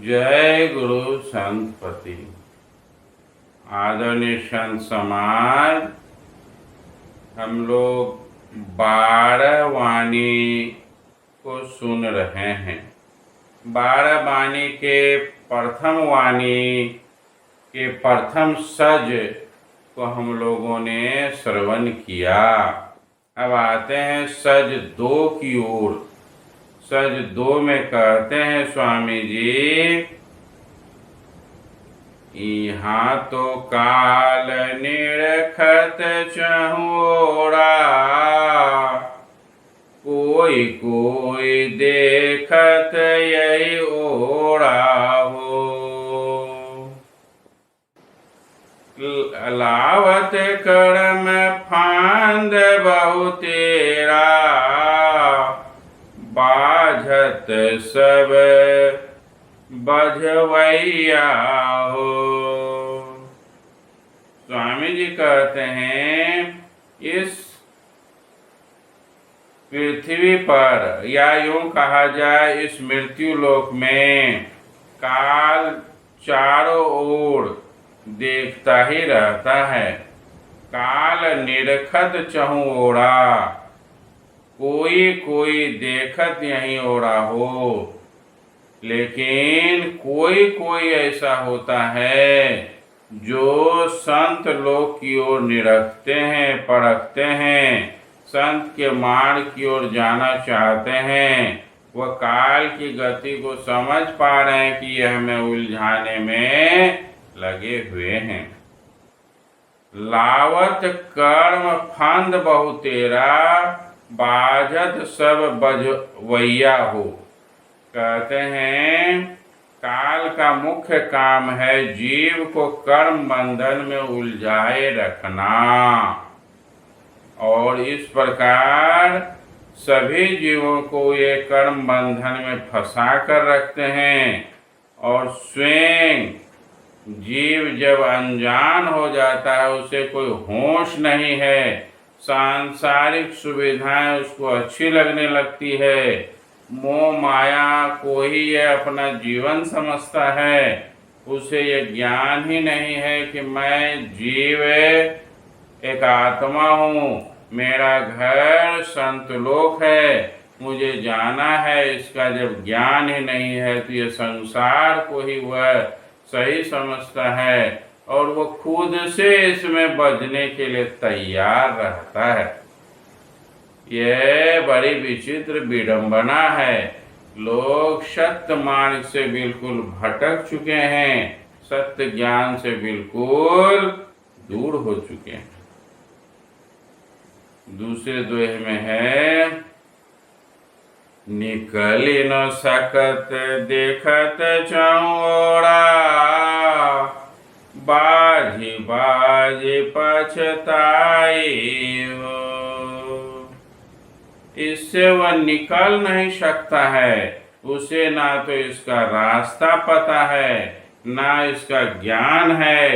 जय गुरु संतपति। आदरणीय संत समाज, हम लोग 12 वाणी को सुन रहे हैं। 12 वाणी के प्रथम वाणी के प्रथम सज को हम लोगों ने श्रवण किया। अब आते हैं सज 2 की ओर। सज 2 में कहते हैं स्वामी जी, यहाँ तो काल निरखत चहुरा, कोई कोई देखत यही ओरा हो। लावत कर्म फांद बहुतेरा, बाझत सब बझवैया हो। स्वामी जी कहते हैं, इस पृथ्वी पर या यूं कहा जाए इस मृत्यु लोक में काल चारों ओर देखता ही रहता है। काल निरखत चहु ओरा, कोई कोई देखत यहीं ओरा हो। लेकिन कोई कोई ऐसा होता है जो संत लोग की ओर निरखते हैं, परखते हैं, संत के मार्ग की ओर जाना चाहते हैं। वह काल की गति को समझ पा रहे हैं कि यह हमें उलझाने में लगे हुए हैं। लावत कर्म फंद बहुतेरा, बाझत सब बजवैया हो। कहते हैं, काल का मुख्य काम है जीव को कर्म बंधन में उलझाए रखना, और इस प्रकार सभी जीवों को ये कर्म बंधन में फंसा कर रखते हैं। और स्वयं जीव जब अनजान हो जाता है, उसे कोई होश नहीं है, सांसारिक सुविधाएं उसको अच्छी लगने लगती है, मोह माया को ही यह अपना जीवन समझता है। उसे ये ज्ञान ही नहीं है कि मैं जीव एक आत्मा हूँ, मेरा घर संतलोक है, मुझे जाना है। इसका जब ज्ञान ही नहीं है तो ये संसार को ही वह सही समझता है और वो खुद से इसमें बचने के लिए तैयार रहता है। यह बड़ी विचित्र विडंबना है। लोग सत्य मार्ग से बिल्कुल भटक चुके हैं, सत्य ज्ञान से बिल्कुल दूर हो चुके हैं। दूसरे दोहे में है, निकली न सकत देखत चौड़ा, बाझी बाझी पछताई हो। इससे वह निकल नहीं सकता है। उसे ना तो इसका रास्ता पता है, ना इसका ज्ञान है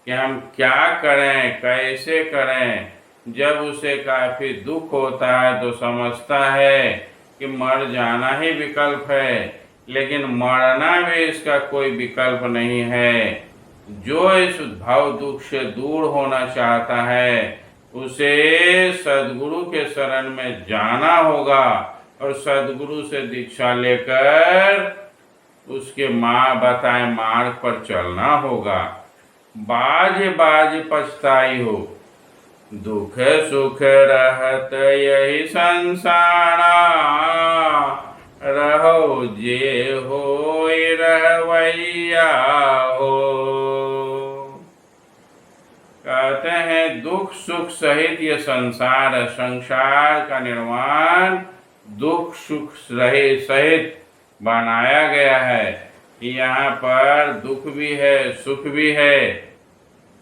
कि हम क्या करें, कैसे करें। जब उसे काफी दुख होता है तो समझता है कि मर जाना ही विकल्प है, लेकिन मरना भी इसका कोई विकल्प नहीं है। जो इस भाव दुख से दूर होना चाहता है, उसे सद्गुरु के शरण में जाना होगा और सद्गुरु से दीक्षा लेकर उसके बताए मार्ग पर चलना होगा। बाज बाज पछताई हो, दुख सुख रहत यही संसारा, रहो जे होय रहवैया हो। कहते हैं, दुख सुख सहित ये संसार है। संसार का निर्माण दुख सुख सहित बनाया गया है। यहाँ पर दुख भी है, सुख भी है,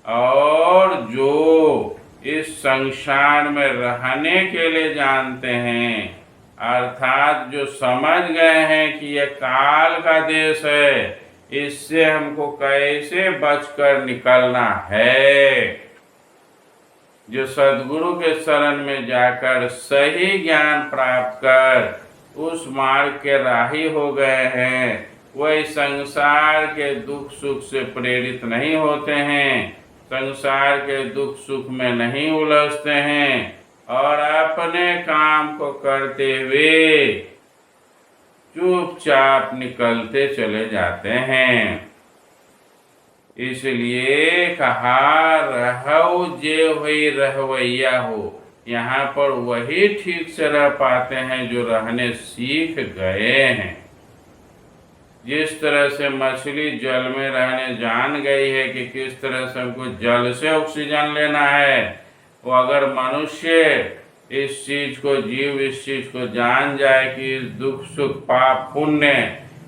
और जो इस संसार में रहने के लिए जानते हैं, अर्थात जो समझ गए हैं कि यह काल का देश है, इससे हमको कैसे बचकर निकलना है, जो सद्गुरु के शरण में जाकर सही ज्ञान प्राप्त कर उस मार्ग के राही हो गए हैं, वही संसार के दुख सुख से प्रेरित नहीं होते हैं, संसार के दुख सुख में नहीं उलझते हैं और अपने काम को करते हुए चुपचाप निकलते चले जाते हैं। इसलिए कहा रहु जे हुई रहवैया हो। यहाँ पर वही ठीक से रह पाते हैं जो रहने सीख गए हैं। जिस तरह से मछली जल में रहने जान गई है कि किस तरह से हमको जल से ऑक्सीजन लेना है, वो अगर मनुष्य इस चीज को, जीव इस चीज को जान जाए कि इस दुख सुख पाप पुण्य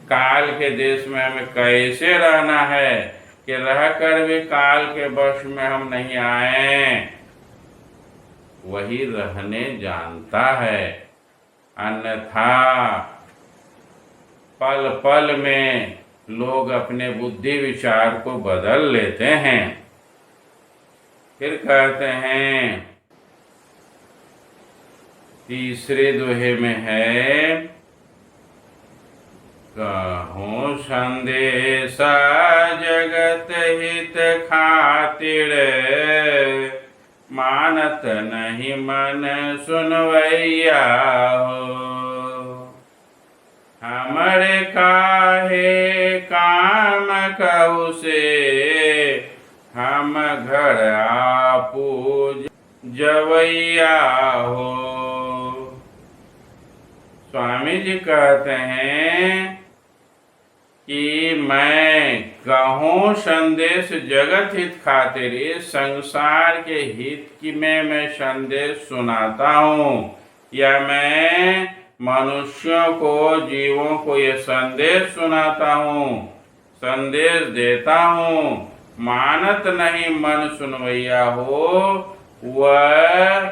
काल के देश में हमें कैसे रहना है, कि रहकर भी काल के वश में हम नहीं आए, वही रहने जानता है। अन्यथा पल पल में लोग अपने बुद्धि विचार को बदल लेते हैं। फिर कहते हैं तीसरे दोहे में है, कहूँ संदेशा जगत हित खातिर, मानत नहीं मन सुनवैया हो। हमरे काहे काम कहू से, हम घर आपू जवैया हो। स्वामी जी कहते हैं कि मैं कहूँ संदेश जगत हित खातिर, इस संसार के हित की मैं संदेश सुनाता हूँ, या मैं मनुष्यों को, जीवों को ये संदेश सुनाता हूँ, संदेश देता हूँ। मानत नहीं मन सुनवैया हो, वह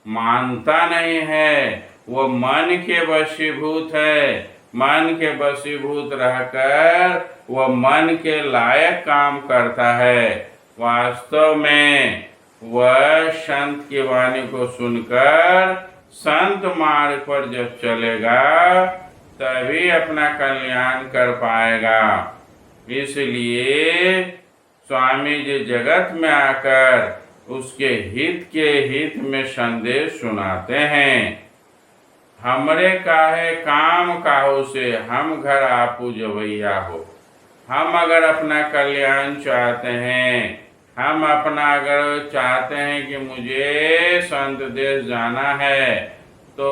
मानता नहीं है, वो मन के वशीभूत है। मन के वशीभूत रहकर वह मन के लायक काम करता है। वास्तव में वह संत की वाणी को सुनकर संत मार्ग पर जब चलेगा तभी अपना कल्याण कर पाएगा। इसलिए स्वामी जी जगत में आकर उसके हित में संदेश सुनाते हैं। हमरे काहे काम काहू से, हम घर आपू जवैया हो। हम अगर अपना कल्याण चाहते हैं, हम अपना अगर चाहते हैं कि मुझे संत देश जाना है, तो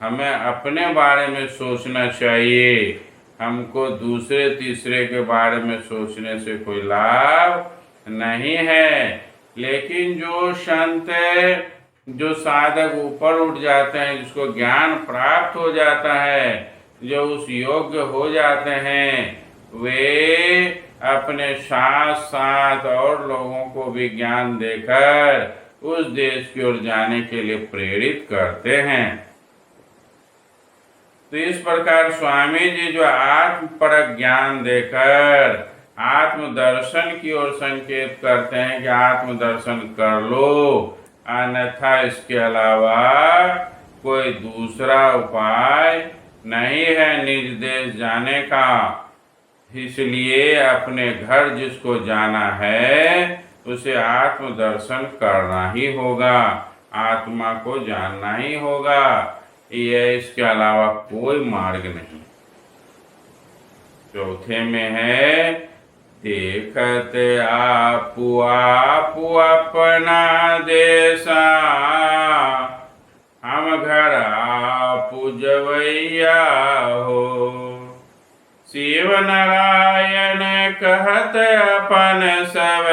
हमें अपने बारे में सोचना चाहिए। हमको दूसरे तीसरे के बारे में सोचने से कोई लाभ नहीं है। लेकिन जो संत, जो साधक ऊपर उठ जाते हैं, जिसको ज्ञान प्राप्त हो जाता है, जो उस योग्य हो जाते हैं, वे अपने साथ साथ और लोगों को भी ज्ञान देकर उस देश की ओर जाने के लिए प्रेरित करते हैं। तो इस प्रकार स्वामी जी जो आत्मपरक ज्ञान देकर आत्मदर्शन की ओर संकेत करते हैं कि आत्मदर्शन कर लो, अन्यथा इसके अलावा कोई दूसरा उपाय नहीं है निज देश जाने का। इसलिए अपने घर जिसको जाना है उसे आत्मदर्शन करना ही होगा, आत्मा को जानना ही होगा। ये इसके अलावा कोई मार्ग नहीं। चौथे में है, देखत आपू आपू अपना देशा, हम घर आपू जवैया हो। शिव नारायण कहत अपन सब,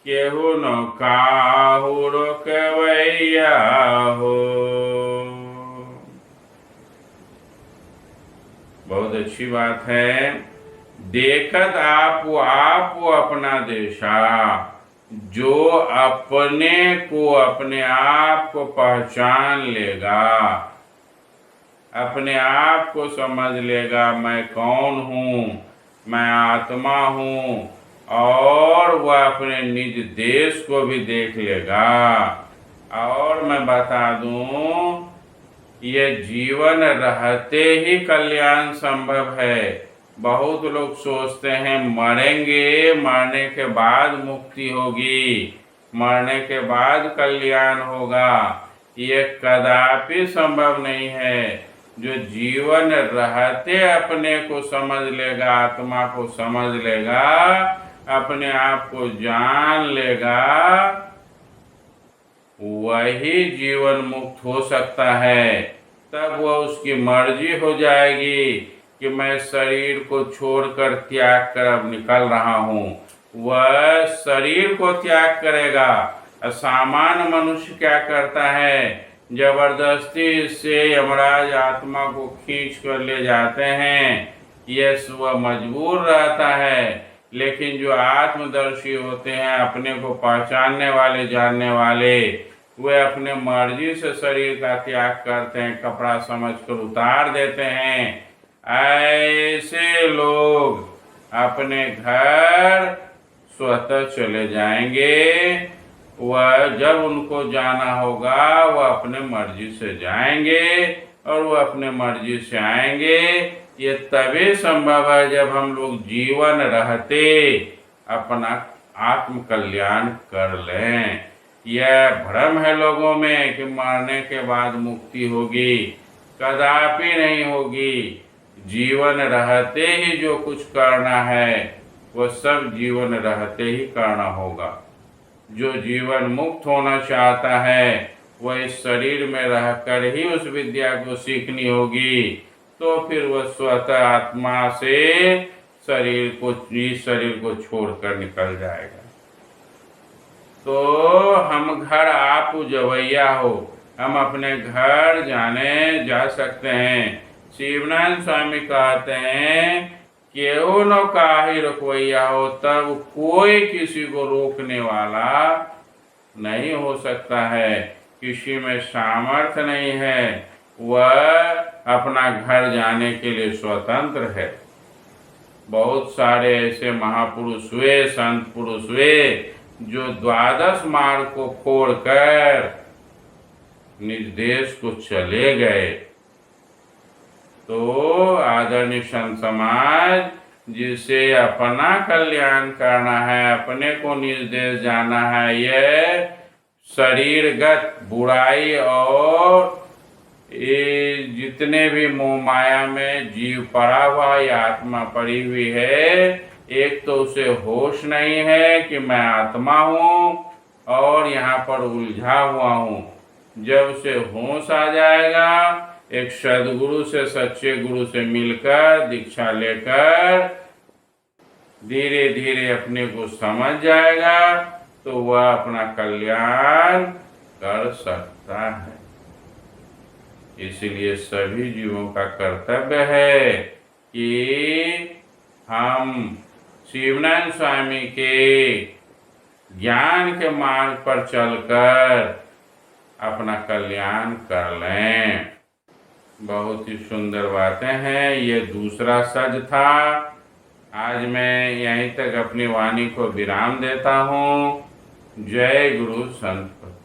केहू न काहू रोकवैया हो। बहुत अच्छी बात है। देखत आपू आपू अपना देशा, जो अपने को, अपने आप को पहचान लेगा, अपने आप को समझ लेगा, मैं कौन हूँ, मैं आत्मा हूँ, और वह अपने निज देश को भी देख लेगा। और मैं बता दूं ये जीवन रहते ही कल्याण संभव है। बहुत लोग सोचते हैं मरेंगे, मरने के बाद मुक्ति होगी, मरने के बाद कल्याण होगा। ये कदापि संभव नहीं है। जो जीवन रहते अपने को समझ लेगा, आत्मा को समझ लेगा, अपने आप को जान लेगा, वही जीवन मुक्त हो सकता है। तब वह उसकी मर्जी हो जाएगी कि मैं शरीर को छोड़कर त्याग कर अब निकल रहा हूँ। वह शरीर को त्याग करेगा। सामान्य मनुष्य क्या करता है, जबरदस्ती से यमराज आत्मा को खींच कर ले जाते हैं, यह वह मजबूर रहता है। लेकिन जो आत्मदर्शी होते हैं, अपने को पहचानने वाले, जानने वाले, वे अपने मर्जी से शरीर का त्याग करते हैं, कपड़ा समझकर उतार देते हैं। ऐसे लोग अपने घर स्वतः चले जाएंगे। वह जब उनको जाना होगा, वह अपने मर्जी से जाएंगे और वह अपने मर्जी से आएंगे। ये तभी संभव है जब हम लोग जीवन रहते अपना आत्म कल्याण कर लें। यह भ्रम है लोगों में कि मरने के बाद मुक्ति होगी, कदापि नहीं होगी। जीवन रहते ही जो कुछ करना है वह सब जीवन रहते ही करना होगा। जो जीवन मुक्त होना चाहता है वह इस शरीर में रहकर ही उस विद्या को सीखनी होगी। तो फिर वह स्वतः आत्मा से इस शरीर को छोड़कर निकल जाएगा। तो हम घर आप जवैया हो, हम अपने घर जा सकते हैं। शिवनारायण स्वामी कहते हैं केहू न काहि रुकवैया हो, तब कोई किसी को रोकने वाला नहीं हो सकता है। किसी में सामर्थ्य नहीं है, वह अपना घर जाने के लिए स्वतंत्र है। बहुत सारे ऐसे महापुरुष हुए, संत पुरुष हुए, जो द्वादश मार्ग को छोड़कर निज देश को चले गए। तो आदरणीय संत समाज, जिसे अपना कल्याण करना है, अपने को निज देश जाना है, यह शरीरगत बुराई और ये जितने भी मोह माया में जीव पड़ा हुआ या आत्मा पड़ी हुई है, एक तो उसे होश नहीं है कि मैं आत्मा हूँ और यहाँ पर उलझा हुआ हूँ। जब उसे होश आ जाएगा, एक सदगुरु से, सच्चे गुरु से मिलकर दीक्षा लेकर धीरे धीरे अपने को समझ जाएगा, तो वह अपना कल्याण कर सकता है। इसलिए सभी जीवों का कर्तव्य है कि हम शिवनारायण स्वामी के ज्ञान के मार्ग पर चलकर अपना कल्याण कर लें। बहुत ही सुंदर बातें हैं। ये दूसरा सज था। आज मैं यहीं तक अपनी वाणी को विराम देता हूँ। जय गुरु संत।